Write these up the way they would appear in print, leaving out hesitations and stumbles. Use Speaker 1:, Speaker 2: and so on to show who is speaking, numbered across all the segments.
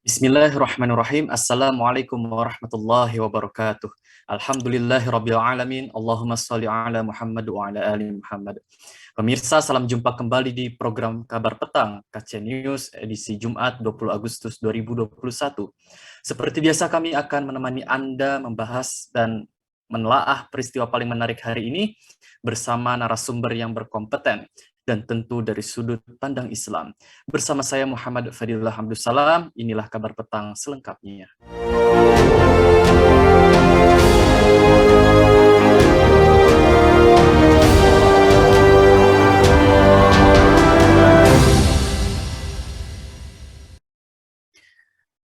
Speaker 1: Bismillahirrahmanirrahim. Assalamualaikum warahmatullahi wabarakatuh. Alhamdulillahirabbil alamin. Allahumma shalli ala Muhammad wa ala ali Muhammad. Pemirsa, salam jumpa kembali di program Kabar Petang KC News edisi Jumat 20 Agustus 2021. Seperti biasa kami akan menemani Anda membahas dan menelaah peristiwa paling menarik hari ini bersama narasumber yang berkompeten dan tentu dari sudut pandang Islam. Bersama saya Muhammad Fadilullah Hamdussalam, inilah kabar petang selengkapnya.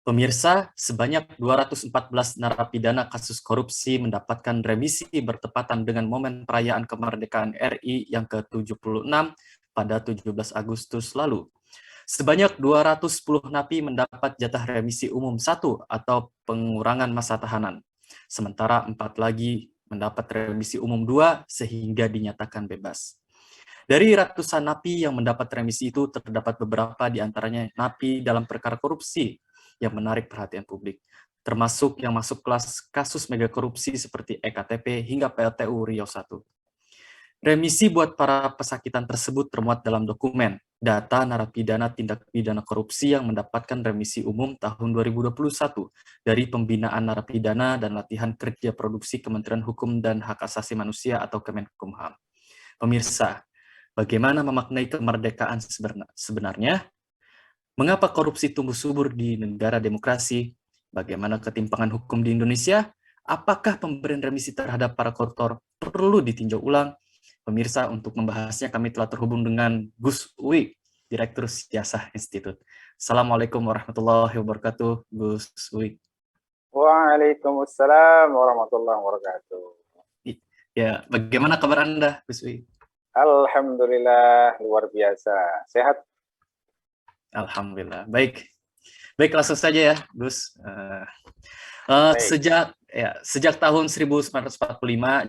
Speaker 1: Pemirsa, sebanyak 214 narapidana kasus korupsi mendapatkan remisi bertepatan dengan momen perayaan kemerdekaan RI yang ke-76 pada 17 Agustus lalu. Sebanyak 210 napi mendapat jatah remisi umum 1 atau pengurangan masa tahanan. Sementara 4 lagi mendapat remisi umum 2 sehingga dinyatakan bebas. Dari ratusan napi yang mendapat remisi itu terdapat beberapa di antaranya napi dalam perkara korupsi yang menarik perhatian publik, termasuk yang masuk kelas kasus mega korupsi seperti EKTP hingga PLTU Riau I. Remisi buat para pesakitan tersebut termuat dalam dokumen data narapidana tindak pidana korupsi yang mendapatkan remisi umum tahun 2021 dari Pembinaan Narapidana dan Latihan Kerja Produksi Kementerian Hukum dan Hak Asasi Manusia atau Kemenkumham. Pemirsa, bagaimana memaknai kemerdekaan sebenarnya? Mengapa korupsi tumbuh subur di negara demokrasi? Bagaimana ketimpangan hukum di Indonesia? Apakah pemberian remisi terhadap para koruptor perlu ditinjau ulang? Pemirsa, untuk membahasnya kami telah terhubung dengan Gus Uwi, Direktur Siasah Institute. Assalamualaikum warahmatullahi wabarakatuh, Gus Uwi.
Speaker 2: Waalaikumsalam warahmatullahi wabarakatuh.
Speaker 1: Ya, bagaimana kabar Anda, Gus Uwi?
Speaker 2: Alhamdulillah, luar biasa. Sehat?
Speaker 1: Alhamdulillah. Baik, langsung saja ya, Gus. Sejak tahun 1945,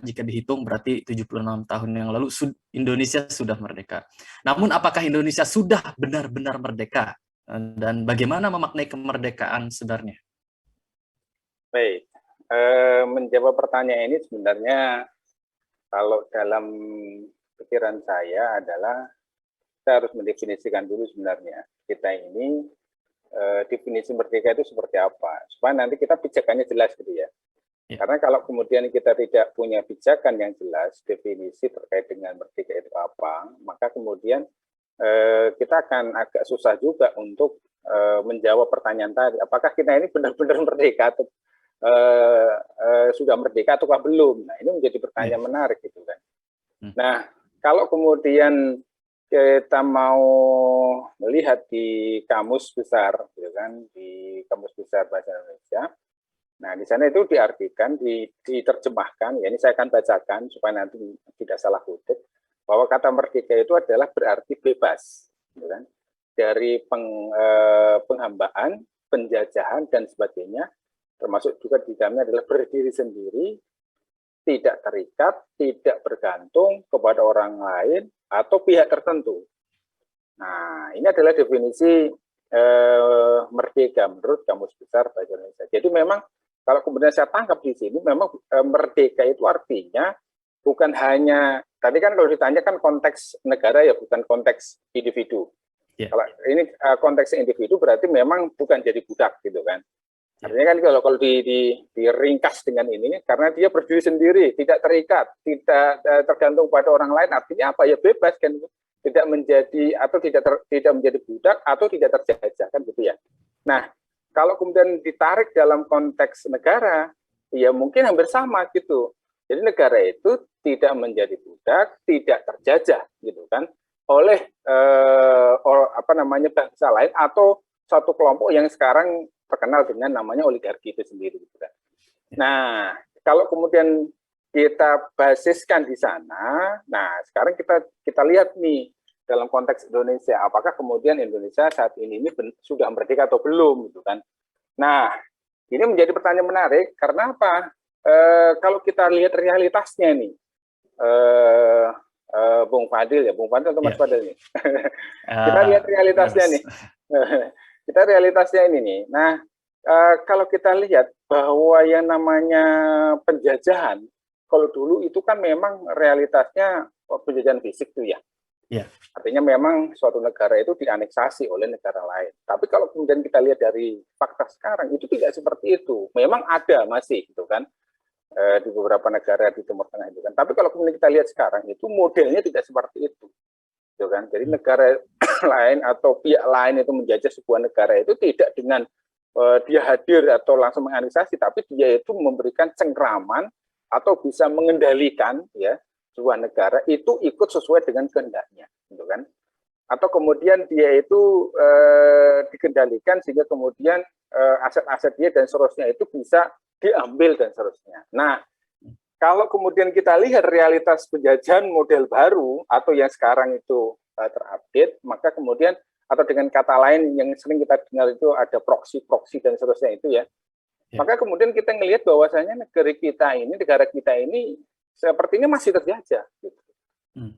Speaker 1: jika dihitung berarti 76 tahun yang lalu, Indonesia sudah merdeka. Namun apakah Indonesia sudah benar-benar merdeka? Dan bagaimana memaknai kemerdekaan sebenarnya?
Speaker 2: Baik, menjawab pertanyaan ini sebenarnya kalau dalam pikiran saya adalah kita harus mendefinisikan dulu sebenarnya kita ini definisi merdeka itu seperti apa, supaya nanti kita pijakannya jelas gitu ya. Karena kalau kemudian kita tidak punya pijakan yang jelas, definisi terkait dengan merdeka itu apa, maka kemudian kita akan agak susah juga untuk menjawab pertanyaan tadi, apakah kita ini benar-benar merdeka atau sudah merdeka ataukah belum. Nah, ini menjadi pertanyaan menarik gitu kan. Nah, kalau kemudian kita mau melihat di kamus besar, gitu kan, di kamus besar bahasa Indonesia. Nah, di sana itu diartikan, diterjemahkan, ya ini saya akan bacakan supaya nanti tidak salah kutip, bahwa kata merdeka itu adalah berarti bebas, gitu kan, dari penghambaan, penjajahan dan sebagainya, termasuk juga di dalamnya adalah berdiri sendiri, tidak terikat, tidak bergantung kepada orang lain atau pihak tertentu. Nah, ini adalah definisi merdeka menurut Kamus Besar Bahasa Indonesia. Jadi memang kalau kemudian saya tangkap di sini, memang merdeka itu artinya bukan hanya, tadi kan kalau ditanya kan konteks negara ya, bukan konteks individu. Kalau ini konteks individu berarti memang bukan jadi budak gitu kan. Artinya kan kalau diringkas dengan ini, karena dia berdiri sendiri, tidak terikat, tidak tergantung pada orang lain, artinya apa ya, bebas kan, tidak menjadi atau tidak menjadi budak atau tidak terjajah kan gitu ya. Nah, kalau kemudian ditarik dalam konteks negara, ya mungkin hampir sama gitu. Jadi negara itu tidak menjadi budak, tidak terjajah gitu kan oleh bangsa lain atau satu kelompok yang sekarang terkenal dengan namanya oligarki itu sendiri gitu kan. Nah, kalau kemudian kita basiskan di sana, nah sekarang kita lihat nih dalam konteks Indonesia, apakah kemudian Indonesia saat ini sudah merdeka atau belum gitu kan. Nah, ini menjadi pertanyaan menarik karena apa? Kalau kita lihat realitasnya nih, Bung Fadil atau Mas Fadil nih. Kita lihat realitasnya nih. kita realitasnya ini nih. Nah, kalau kita lihat bahwa yang namanya penjajahan, kalau dulu itu kan memang realitasnya penjajahan fisik tuh ya.
Speaker 1: Iya.
Speaker 2: Artinya memang suatu negara itu dianeksasi oleh negara lain. Tapi kalau kemudian kita lihat dari fakta sekarang, itu tidak seperti itu. Memang ada masih gitu kan, di beberapa negara di Timur Tengah itu kan. Tapi kalau kemudian kita lihat sekarang, itu modelnya tidak seperti itu. Gitu kan. Jadi negara lain atau pihak lain itu menjajah sebuah negara itu tidak dengan dia hadir atau langsung menganeksasi, tapi dia itu memberikan cengkraman atau bisa mengendalikan ya sebuah negara itu ikut sesuai dengan kehendaknya, gitu kan? Atau kemudian dia itu dikendalikan sehingga kemudian aset-aset dia dan seterusnya itu bisa diambil dan seterusnya. Nah, kalau kemudian kita lihat realitas penjajahan model baru atau yang sekarang itu terupdate, maka kemudian atau dengan kata lain yang sering kita dengar itu ada proksi dan seterusnya itu ya. Maka kemudian kita melihat bahwasanya negara kita ini sepertinya masih terjajah. Gitu.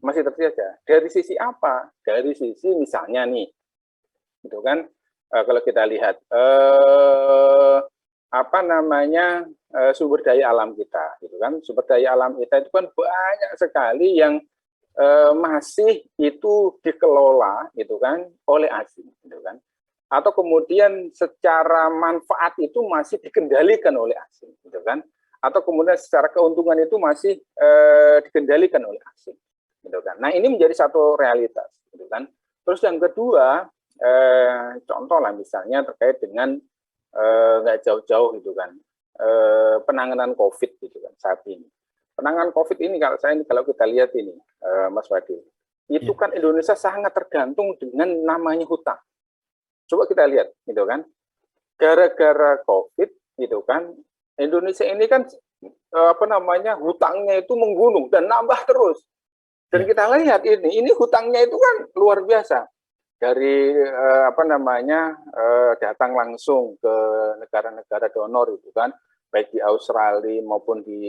Speaker 2: Masih terjajah. Dari sisi apa? Dari sisi misalnya nih, gitu kan? Kalau kita lihat sumber daya alam kita, gitu kan? Sumber daya alam kita itu kan banyak sekali yang masih itu dikelola gitu kan oleh asing gitu kan, atau kemudian secara manfaat itu masih dikendalikan oleh asing gitu kan, atau kemudian secara keuntungan itu masih dikendalikan oleh asing gitu kan. Nah, ini menjadi satu realitas gitu kan. Terus yang kedua, contoh lah misalnya terkait dengan nggak jauh-jauh gitu kan, penanganan COVID gitu kan saat ini. Penanganan COVID ini kalau kita lihat ini, Mas Fadil, itu kan Indonesia sangat tergantung dengan namanya hutang. Coba kita lihat, gitu kan, gara-gara COVID, gitu kan, Indonesia ini kan hutangnya itu menggunung dan nambah terus. Dan kita lihat ini hutangnya itu kan luar biasa. Dari datang langsung ke negara-negara donor itu kan, baik di Australia maupun di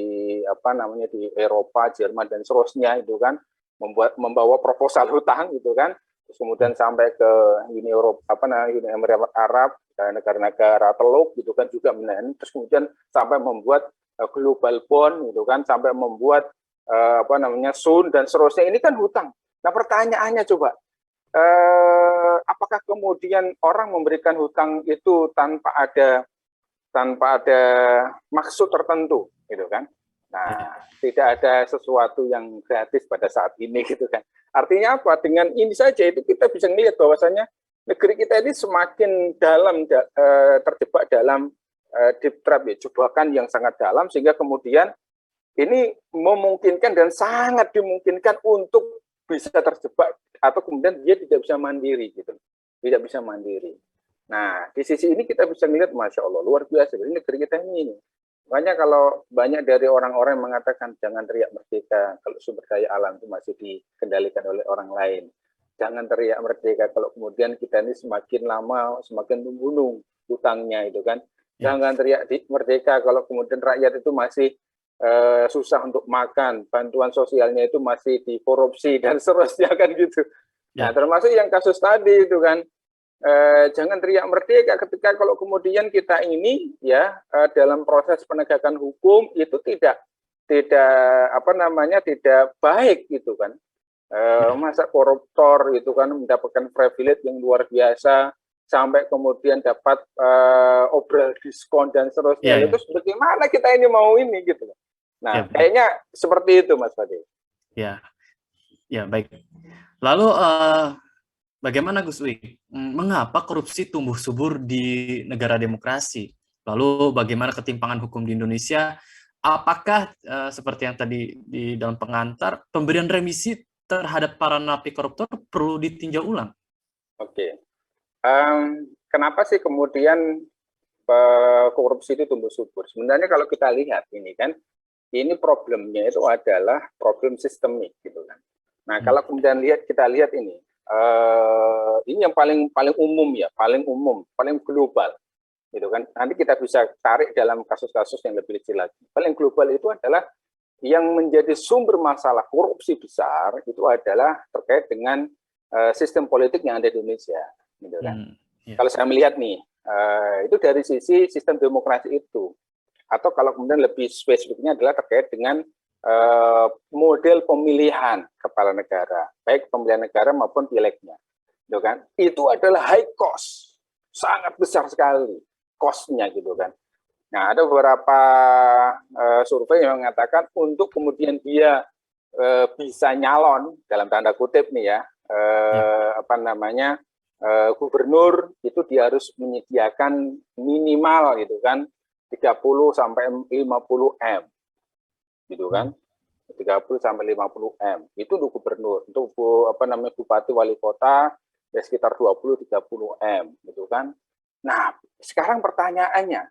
Speaker 2: di Eropa, Jerman dan seterusnya itu kan membawa proposal hutang gitu kan, terus kemudian sampai ke Uni Emirat Arab, negara-negara Teluk gitu kan juga terus kemudian sampai membuat global bond gitu kan, sampai membuat SUN dan seterusnya, ini kan hutang. Nah, pertanyaannya coba, apakah kemudian orang memberikan hutang itu tanpa ada maksud tertentu, gitu kan? Nah, tidak ada sesuatu yang gratis pada saat ini, gitu kan? Artinya apa? Dengan ini saja itu kita bisa melihat bahwasanya negeri kita ini semakin dalam terjebak dalam deep trap ya, jebakan yang sangat dalam, sehingga kemudian ini memungkinkan dan sangat dimungkinkan untuk bisa terjebak atau kemudian dia tidak bisa mandiri, gitu, tidak bisa mandiri. Nah, di sisi ini kita bisa melihat, Masya Allah, luar biasa. Jadi negeri kita ini. Makanya kalau banyak dari orang-orang yang mengatakan jangan teriak merdeka kalau sumber daya alam itu masih dikendalikan oleh orang lain. Jangan teriak merdeka kalau kemudian kita ini semakin lama semakin membunuh hutangnya itu kan. Jangan teriak merdeka kalau kemudian rakyat itu masih susah untuk makan, bantuan sosialnya itu masih dikorupsi dan seterusnya kan gitu. Nah, termasuk yang kasus tadi itu kan. Jangan teriak merdeka ketika kalau kemudian kita ini ya dalam proses penegakan hukum itu tidak baik gitu kan. Masa koruptor itu kan mendapatkan privilege yang luar biasa sampai kemudian dapat obral diskon dan seterusnya. Itu bagaimana kita ini mau ini gitu. Nah, kayaknya seperti itu Mas Fadil.
Speaker 1: Ya baik. Lalu bagaimana Gus Wi? Mengapa korupsi tumbuh subur di negara demokrasi? Lalu bagaimana ketimpangan hukum di Indonesia? Apakah seperti yang tadi di dalam pengantar, pemberian remisi terhadap para napi koruptor perlu ditinjau ulang?
Speaker 2: Oke. Kenapa sih kemudian korupsi itu tumbuh subur? Sebenarnya kalau kita lihat ini kan, ini problemnya itu adalah problem sistemik gitu kan. Nah, kalau kemudian kita lihat ini yang paling umum ya, paling global, gitu kan. Nanti kita bisa tarik dalam kasus-kasus yang lebih kecil lagi. Paling global itu adalah yang menjadi sumber masalah korupsi besar itu adalah terkait dengan sistem politik yang ada di Indonesia, gitu kan. Kalau saya melihat nih, itu dari sisi sistem demokrasi itu. Atau kalau kemudian lebih spesifiknya adalah terkait dengan model pemilihan kepala negara, baik pemilihan negara maupun pilegnya. Gitu kan? Itu adalah high cost, sangat besar sekali cost-nya gitu kan. Nah, ada beberapa survei yang mengatakan untuk kemudian dia bisa nyalon dalam tanda kutip nih ya, gubernur itu dia harus menyediakan minimal gitu kan 30 sampai 50 M gitu kan. 30 sampai 50 M itu untuk gubernur, untuk bupati wali kota ya sekitar 20-30 M gitu kan. Nah, sekarang pertanyaannya,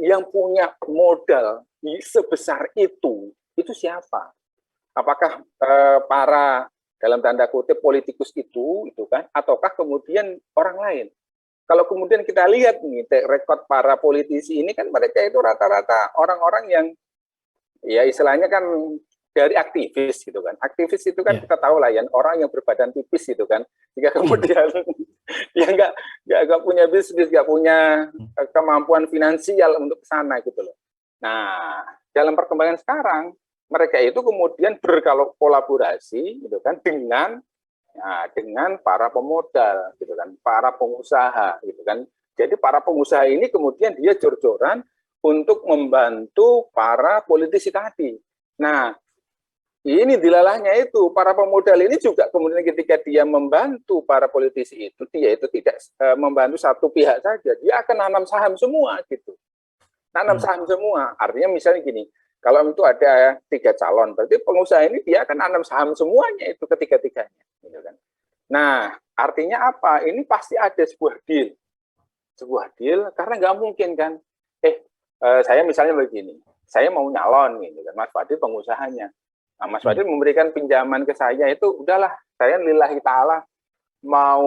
Speaker 2: yang punya modal sebesar itu siapa? Apakah para dalam tanda kutip politikus itu kan, ataukah kemudian orang lain? Kalau kemudian kita lihat nih rekod para politisi ini kan mereka itu rata-rata orang-orang yang ya istilahnya kan dari aktivis gitu kan. Aktivis itu kan kita tahu lah ya, orang yang berbadan tipis gitu kan. Jika kemudian dia nggak punya bisnis, nggak punya kemampuan finansial untuk ke sana gitu loh. Nah, dalam perkembangan sekarang mereka itu kemudian berkolaborasi gitu kan dengan para pemodal gitu kan, para pengusaha gitu kan. Jadi para pengusaha ini kemudian dia jor-joran untuk membantu para politisi tadi. Nah, ini dilalahnya itu para pemodal ini juga kemudian ketika dia membantu para politisi itu, dia itu tidak membantu satu pihak saja, dia akan nanam saham semua gitu. Nanam saham semua, artinya misalnya gini, kalau itu ada 3 calon, berarti pengusaha ini dia akan nanam saham semuanya itu ketiga-tiganya. Gitu kan. Nah, artinya apa? Ini pasti ada sebuah deal. Sebuah deal, karena nggak mungkin kan, saya misalnya begini, saya mau nyalon gitu kan, Mas Fadil pengusahanya. Nah, Mas Fadil memberikan pinjaman ke saya itu udahlah, saya lillahi ta'ala mau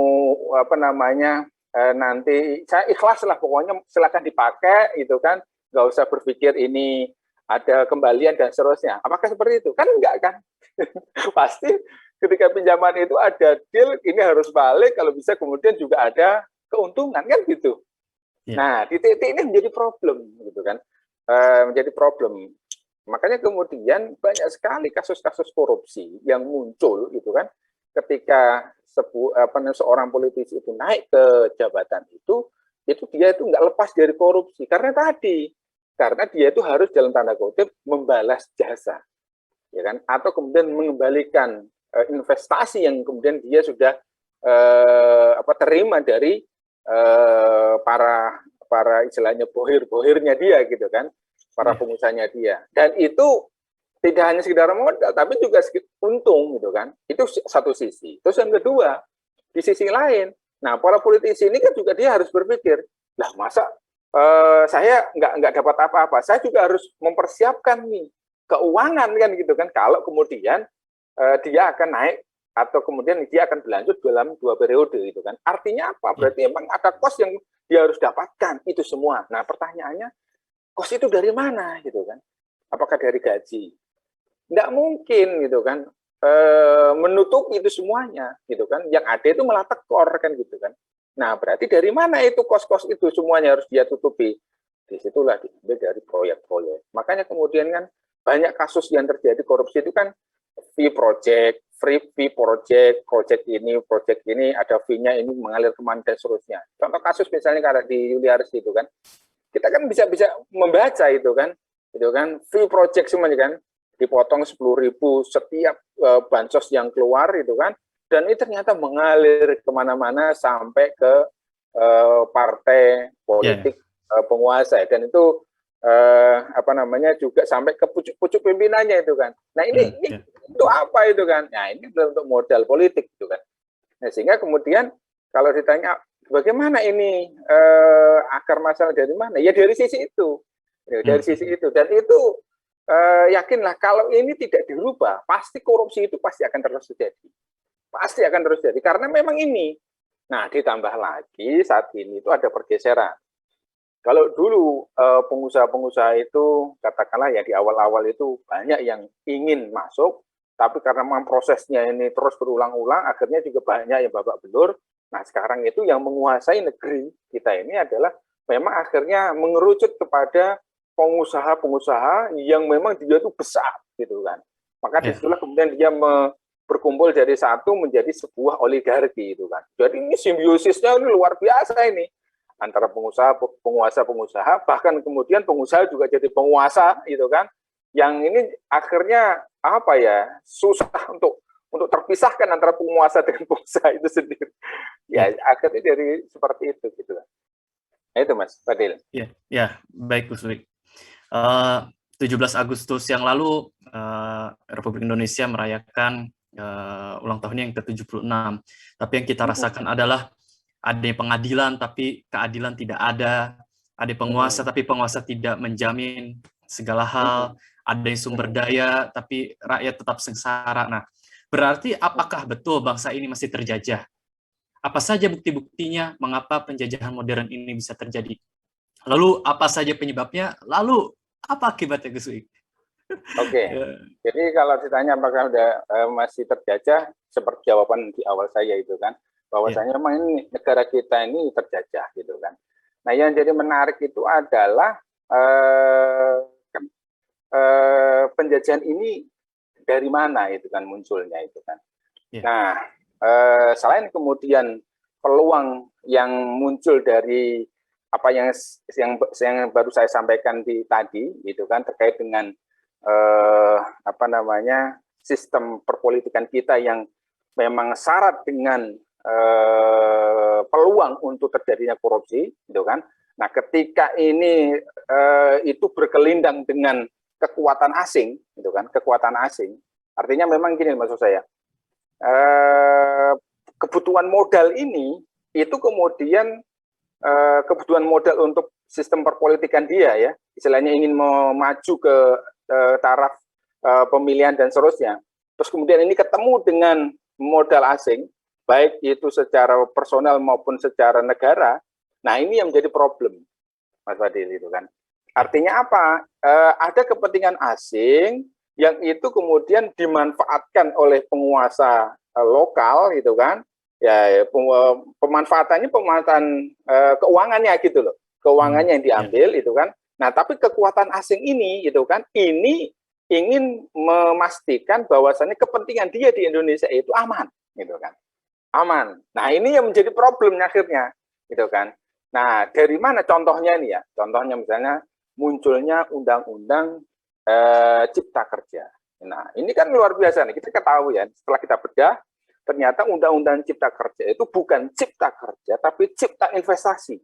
Speaker 2: nanti saya ikhlas lah pokoknya silakan dipakai gitu kan, nggak usah berpikir ini ada kembalian dan seterusnya. Apakah seperti itu? Kan enggak kan? Pasti ketika pinjaman itu ada deal, ini harus balik, kalau bisa kemudian juga ada keuntungan kan gitu. Nah, di titik ini menjadi problem gitu kan, menjadi problem. Makanya kemudian banyak sekali kasus-kasus korupsi yang muncul gitu kan, ketika seorang politisi itu naik ke jabatan itu dia itu nggak lepas dari korupsi karena dia itu harus dalam tanda kutip membalas jasa, ya kan, atau kemudian mengembalikan investasi yang kemudian dia sudah terima dari para istilahnya bohir-bohirnya dia gitu kan, para pengusahanya dia. Dan itu tidak hanya sekedar modal, tapi juga untung gitu kan. Itu satu sisi. Terus yang kedua, di sisi lain, nah para politisi ini kan juga dia harus berpikir, lah masa saya nggak dapat apa-apa, saya juga harus mempersiapkan nih keuangan kan gitu kan. Kalau kemudian dia akan naik atau kemudian dia akan berlanjut dalam 2 periode gitu kan. Artinya apa? Berarti emang ada kos yang dia harus dapatkan itu semua. Nah pertanyaannya, kos itu dari mana gitu kan? Apakah dari gaji? Nggak mungkin gitu kan, menutup itu semuanya gitu kan. Yang ada itu malah tekor kan gitu kan. Nah berarti dari mana itu kos-kos itu semuanya harus dia tutupi? Disitulah diambil dari proyek-proyek. Makanya kemudian kan banyak kasus yang terjadi korupsi itu kan fee project, fee project, project ini ada fee-nya ini mengalir kemana dan seterusnya. Contoh kasus misalnya karena di Juliaris itu kan, kita kan bisa membaca itu kan fee project semuanya kan, dipotong 10.000 setiap bansos yang keluar itu kan, dan ini ternyata mengalir kemana-mana sampai ke partai politik penguasa, dan itu juga sampai ke pucuk-pucuk pimpinannya itu kan. Nah ini untuk apa itu kan? Nah ini untuk modal politik itu kan. Nah sehingga kemudian kalau ditanya bagaimana ini akar masalah dari mana? Ya dari sisi itu, dan itu yakinlah kalau ini tidak dirubah, pasti korupsi itu pasti akan terus terjadi, karena memang ini. Nah ditambah lagi saat ini itu ada pergeseran. Kalau dulu pengusaha-pengusaha itu katakanlah ya di awal-awal itu banyak yang ingin masuk, tapi karena memang prosesnya ini terus berulang-ulang, akhirnya juga banyak yang babak belur. Nah, sekarang itu yang menguasai negeri kita ini adalah memang akhirnya mengerucut kepada pengusaha-pengusaha yang memang dia itu besar gitu kan. Maka
Speaker 1: Ya.
Speaker 2: disitulah kemudian dia berkumpul jadi satu menjadi sebuah oligarki itu kan. Jadi ini simbiosisnya ini luar biasa ini antara pengusaha, penguasa-pengusaha, bahkan kemudian pengusaha juga jadi penguasa gitu kan. Yang ini akhirnya apa ya, susah untuk terpisahkan antara penguasa dengan pengusaha itu sendiri. Ya,
Speaker 1: Ya.
Speaker 2: akhirnya dari seperti itu gitu. Nah, itu Mas Fadil.
Speaker 1: Ya, ya, baik Gus Lik. 17 Agustus yang lalu Republik Indonesia merayakan ulang tahunnya yang ke-76. Tapi yang kita rasakan adalah ada pengadilan tapi keadilan tidak ada, ada penguasa tapi penguasa tidak menjamin segala hal, ada yang sumber daya tapi rakyat tetap sengsara. Nah, berarti apakah betul bangsa ini masih terjajah? Apa saja bukti-buktinya mengapa penjajahan modern ini bisa terjadi? Lalu apa saja penyebabnya? Lalu apa akibatnya, Gus Wik?
Speaker 2: Oke. Jadi kalau ditanya apakah udah masih terjajah, seperti jawaban di awal saya itu kan, bahwasanya memang ini negara kita ini terjajah gitu kan. Nah, yang jadi menarik itu adalah penjajahan ini dari mana itu kan munculnya itu kan. Nah, selain kemudian peluang yang muncul dari apa yang baru saya sampaikan tadi itu kan terkait dengan apa namanya sistem perpolitikan kita yang memang syarat dengan peluang untuk terjadinya korupsi, gitu kan. Nah, ketika ini itu berkelindang dengan kekuatan asing, gitu kan, kekuatan asing, artinya memang gini maksud saya, kebutuhan modal ini itu kemudian kebutuhan modal untuk sistem perpolitikan dia ya, istilahnya ingin maju ke taraf pemilihan dan seterusnya. Terus kemudian ini ketemu dengan modal asing, baik itu secara personal maupun secara negara. Nah, ini yang menjadi problem, Mas Fadil itu kan. Artinya apa? Ada kepentingan asing yang itu kemudian dimanfaatkan oleh penguasa lokal gitu kan. Ya, pemanfaatannya keuangannya gitu loh. Keuangannya yang diambil itu kan. Nah, tapi kekuatan asing ini gitu kan, ini ingin memastikan bahwasannya kepentingan dia di Indonesia itu aman gitu kan. Aman. Nah, ini yang menjadi problemnya akhirnya gitu kan. Nah, dari mana contohnya nih ya? Contohnya misalnya munculnya undang-undang cipta kerja. Nah, ini kan luar biasa nih. Kita ketahui ya, setelah kita bedah, ternyata undang-undang cipta kerja itu bukan cipta kerja, tapi cipta investasi.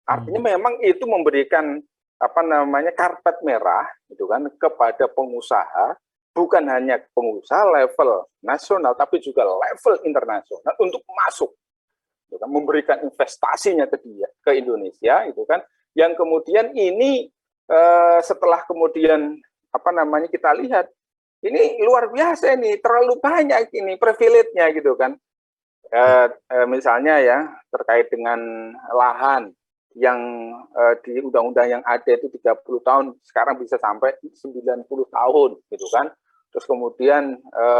Speaker 2: Artinya memang itu memberikan apa namanya karpet merah gitu kan kepada pengusaha, bukan hanya pengusaha level nasional tapi juga level internasional untuk masuk gitu kan, memberikan investasinya ke Indonesia itu kan, yang kemudian ini setelah kemudian apa namanya kita lihat ini luar biasa, ini terlalu banyak ini privilege-nya gitu kan. Misalnya ya terkait dengan lahan yang di undang-undang yang ada itu 30 tahun, sekarang bisa sampai 90 tahun gitu kan. Terus kemudian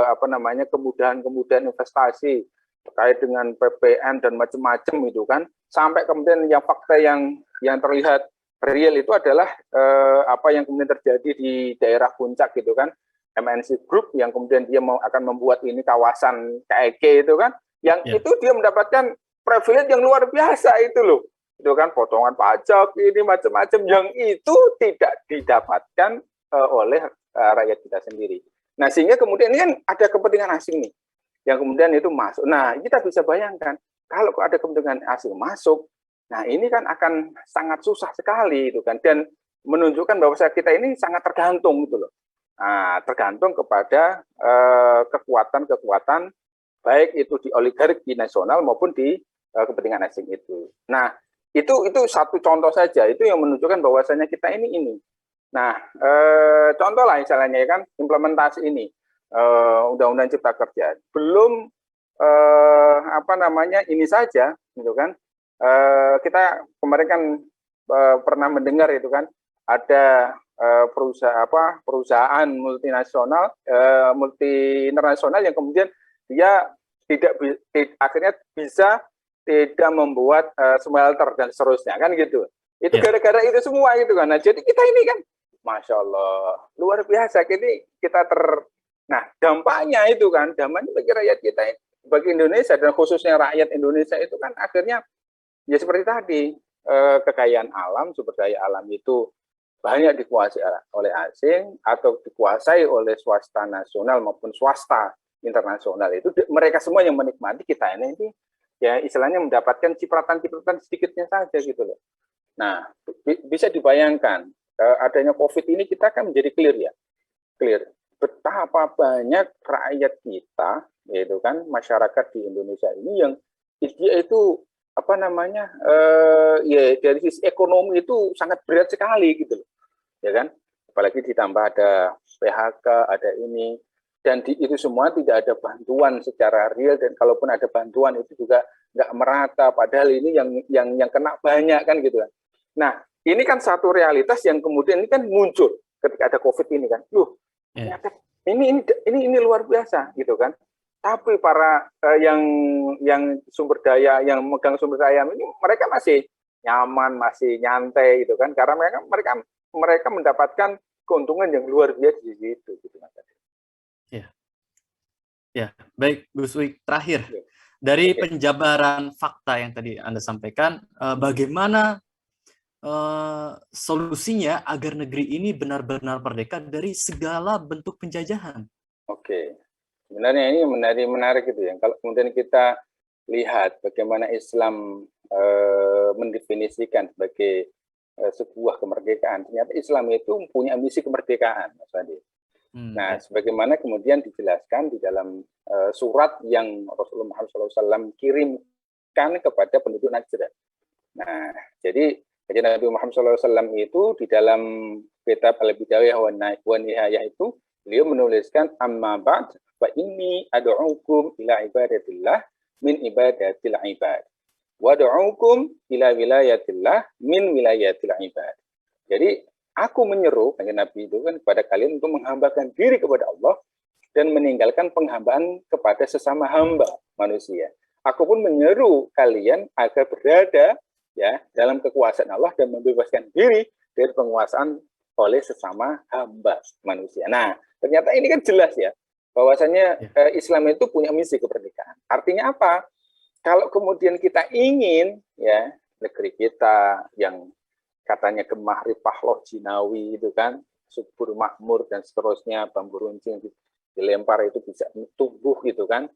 Speaker 2: apa namanya kemudahan-kemudahan investasi terkait dengan PPN dan macam-macam itu kan, sampai kemudian yang fakta yang terlihat real itu adalah apa yang kemudian terjadi di daerah Puncak gitu kan, MNC Group yang kemudian dia akan membuat ini kawasan KEG itu kan, yang itu dia mendapatkan privilege yang luar biasa itu loh, itu kan, potongan pajak ini macam-macam yang itu tidak didapatkan oleh rakyat kita sendiri. Nah, sehingga kemudian ini kan ada kepentingan asing nih yang kemudian itu masuk. Nah, kita bisa bayangkan kalau ada kepentingan asing masuk, nah ini kan akan sangat susah sekali itu kan, dan menunjukkan bahwa kita ini sangat tergantung gitu loh. Nah, tergantung kepada kekuatan-kekuatan baik itu di oligarki nasional maupun di kepentingan asing itu. Nah, itu satu contoh saja, itu yang menunjukkan bahwasanya kita ini. Nah, contoh lah misalnya ya kan, implementasi ini undang-undang cipta kerja belum apa namanya ini saja gitu kan. Kita kemarin kan pernah mendengar itu kan ada perusahaan multinasional, multi internasional yang kemudian dia akhirnya bisa tidak membuat smelter dan seterusnya kan gitu. Itu
Speaker 1: Ya.
Speaker 2: gara-gara itu semua gitu kan. Nah, jadi kita ini kan, masya Allah, luar biasa. Nah, dampaknya itu kan, dampaknya bagi rakyat kita, bagi Indonesia dan khususnya rakyat Indonesia itu kan akhirnya ya seperti tadi, kekayaan alam, sumber daya alam itu banyak dikuasai oleh asing atau dikuasai oleh swasta nasional maupun swasta internasional. Itu mereka semua yang menikmati, kita ini ya istilahnya mendapatkan cipratan-cipratan sedikitnya saja gitu loh. Nah, bisa dibayangkan adanya COVID ini kita kan menjadi clear betapa banyak rakyat kita, yaitu kan masyarakat di Indonesia ini yang dia itu apa namanya ya dari sisi ekonomi itu sangat berat sekali gitu loh, ya kan? Apalagi ditambah ada PHK, ada ini, dan itu semua tidak ada bantuan secara real, dan kalaupun ada bantuan itu juga nggak merata, padahal ini yang kena banyak kan gitu kan. Nah, ini kan satu realitas yang kemudian ini kan muncul ketika ada COVID ini kan. Loh, ternyata ini luar biasa gitu kan. Tapi para yang sumber daya, yang megang sumber daya ini mereka masih nyaman, masih nyantai gitu kan, karena mereka mendapatkan keuntungan yang luar biasa di situ gitu kan.
Speaker 1: Ya, baik Gus Wik, terakhir dari penjabaran fakta yang tadi Anda sampaikan, bagaimana solusinya agar negeri ini benar-benar merdeka dari segala bentuk penjajahan?
Speaker 2: Oke, sebenarnya ini menarik gitu ya. Kalau kemudian kita lihat bagaimana Islam mendefinisikan sebagai sebuah kemerdekaan, ternyata Islam itu punya misi kemerdekaan, Mas Adi. Nah, sebagaimana kemudian dijelaskan di dalam surat yang Rasulullah SAW kirimkan kepada penduduk Najran. Nah, jadi Nabi Muhammad SAW itu di dalam kitab Al-Bidayah wa Nihayah itu beliau menuliskan amma ba'd fa inni ad'ukum ila ibadatillah min ibadatil ibad wa ad'ukum ila wilayatillah min wilayatil ibad. Jadi aku menyeru, Nabi itu kan kepada kalian untuk menghambakan diri kepada Allah dan meninggalkan penghambaan kepada sesama hamba manusia. Aku pun menyeru kalian agar berada ya dalam kekuasaan Allah dan membebaskan diri dari penguasaan oleh sesama hamba manusia. Nah, ternyata ini kan jelas ya bahwasanya Islam itu punya misi kemerdekaan. Artinya apa? Kalau kemudian kita ingin ya negeri kita yang katanya gemah ripah loh jinawi itu kan, subur makmur dan seterusnya, bambu runcing dilempar itu bisa tumbuh gitu kan,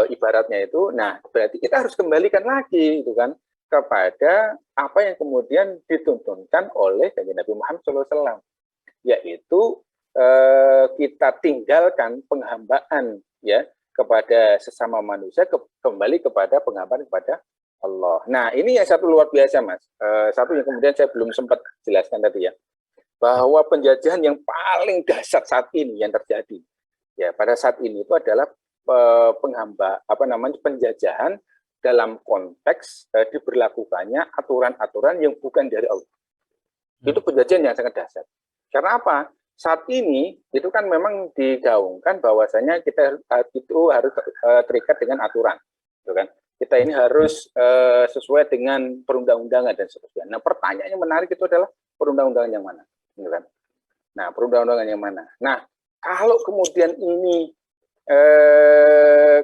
Speaker 2: ibaratnya itu. Nah, berarti kita harus kembalikan lagi itu kan kepada apa yang kemudian dituntunkan oleh Nabi Muhammad SAW, yaitu kita tinggalkan penghambaan ya kepada sesama manusia, kembali kepada penghambaan kepada Allah. Nah, ini yang satu luar biasa, Mas. Satu yang kemudian saya belum sempat jelaskan tadi ya, bahwa penjajahan yang paling dahsyat saat ini yang terjadi, ya pada saat ini itu adalah penjajahan dalam konteks diberlakukannya aturan-aturan yang bukan dari Allah. Itu penjajahan yang sangat dahsyat. Karena apa? Saat ini itu kan memang digaungkan bahwasanya kita itu harus terikat dengan aturan, gitu kan? Kita ini harus sesuai dengan perundang-undangan dan seterusnya. Nah, pertanyaannya menarik itu adalah perundang-undangan yang mana? Kan? Nah, perundang-undangan yang mana? Nah, kalau kemudian ini,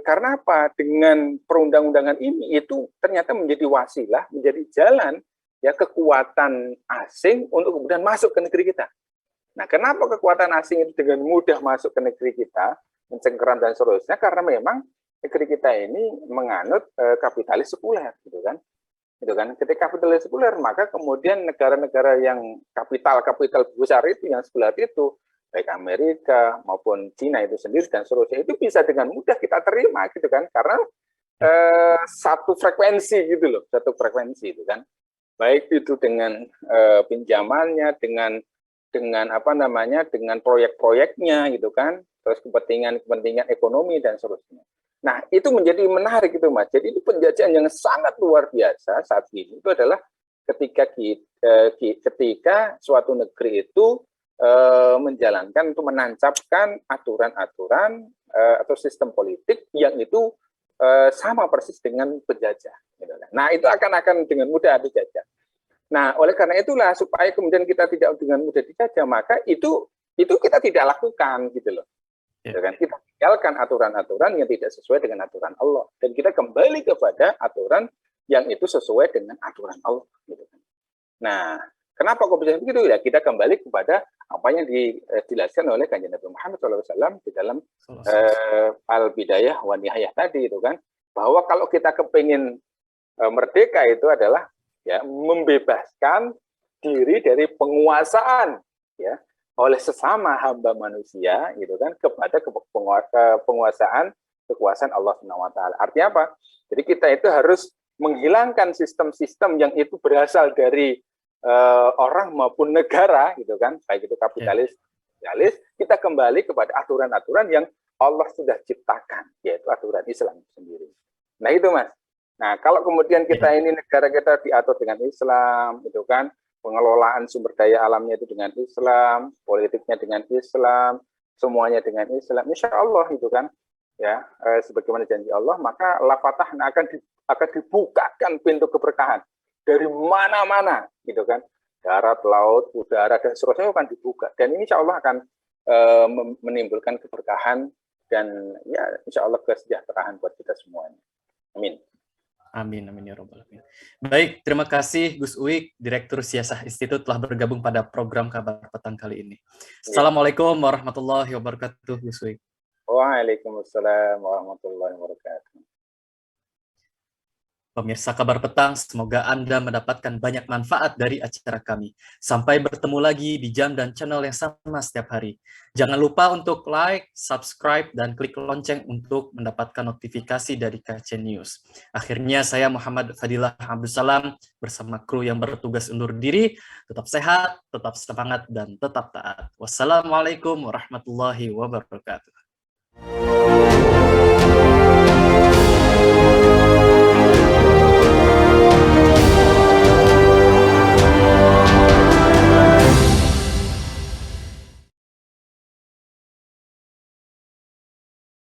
Speaker 2: karena apa? Dengan perundang-undangan ini, itu ternyata menjadi wasilah, menjadi jalan, ya kekuatan asing untuk kemudian masuk ke negeri kita. Nah, kenapa kekuatan asing itu dengan mudah masuk ke negeri kita, mencengkeram dan seterusnya? Karena memang negeri kita ini menganut kapitalis sekuler, gitu kan? Ketika kapitalis sekuler, maka kemudian negara-negara yang kapital besar itu, yang sebelah itu, baik Amerika maupun Cina itu sendiri dan seterusnya, itu bisa dengan mudah kita terima, gitu kan? Karena satu frekuensi gitu loh, itu kan? Baik itu dengan pinjamannya, dengan proyek-proyeknya, gitu kan? Terus kepentingan ekonomi dan seterusnya. Nah, itu menjadi menarik itu, Mas. Jadi itu penjajahan yang sangat luar biasa saat ini. Itu adalah ketika suatu negeri itu menjalankan, untuk menancapkan aturan-aturan atau sistem politik yang itu sama persis dengan penjajah. Gitu kan. Nah, itu akan dengan mudah dijajah. Nah, oleh karena itulah supaya kemudian kita tidak dengan mudah dijajah, maka itu kita tidak lakukan gitu loh. Gitu kan. Kita tinggalkan aturan-aturan yang tidak sesuai dengan aturan Allah dan kita kembali kepada aturan yang itu sesuai dengan aturan Allah. Gitu kan. Nah, kenapa kok bisa begitu? Ya, kita kembali kepada apa yang dijelaskan oleh Kanjeng Nabi Muhammad SAW di dalam Al-Bidayah wa Nihayah tadi itu kan, bahwa kalau kita kepingin merdeka itu adalah ya membebaskan diri dari penguasaan ya oleh sesama hamba manusia gitu kan kepada kekuasaan Allah Subhanahu wa taala. Artinya apa? Jadi kita itu harus menghilangkan sistem-sistem yang itu berasal dari orang maupun negara gitu kan, baik itu kapitalis, kita kembali kepada aturan-aturan yang Allah sudah ciptakan, yaitu aturan Islam sendiri. Nah itu Mas. Nah kalau kemudian kita ini negara kita diatur dengan Islam, gitu kan, pengelolaan sumber daya alamnya itu dengan Islam, politiknya dengan Islam, semuanya dengan Islam, insya Allah itu kan, ya sebagaimana janji Allah, maka la fatahna akan dibukakan pintu keberkahan dari mana-mana, gitu kan, darat, laut, udara dan seterusnya akan dibuka, dan ini insya Allah akan menimbulkan keberkahan dan ya insya Allah kesejahteraan buat kita semuanya. Amin.
Speaker 1: Amin, amin ya robbal alamin. Baik, terima kasih Gus Uik, Direktur Siasah Institut telah bergabung pada program Kabar Petang kali ini. Assalamualaikum warahmatullahi wabarakatuh, Gus Uik.
Speaker 2: Waalaikumsalam warahmatullahi wabarakatuh.
Speaker 1: Pemirsa Kabar Petang, semoga Anda mendapatkan banyak manfaat dari acara kami. Sampai bertemu lagi di jam dan channel yang sama setiap hari. Jangan lupa untuk like, subscribe, dan klik lonceng untuk mendapatkan notifikasi dari KC News. Akhirnya saya Muhammad Fadilah Abdul Salam bersama kru yang bertugas undur diri. Tetap sehat, tetap semangat, dan tetap taat. Wassalamualaikum warahmatullahi wabarakatuh.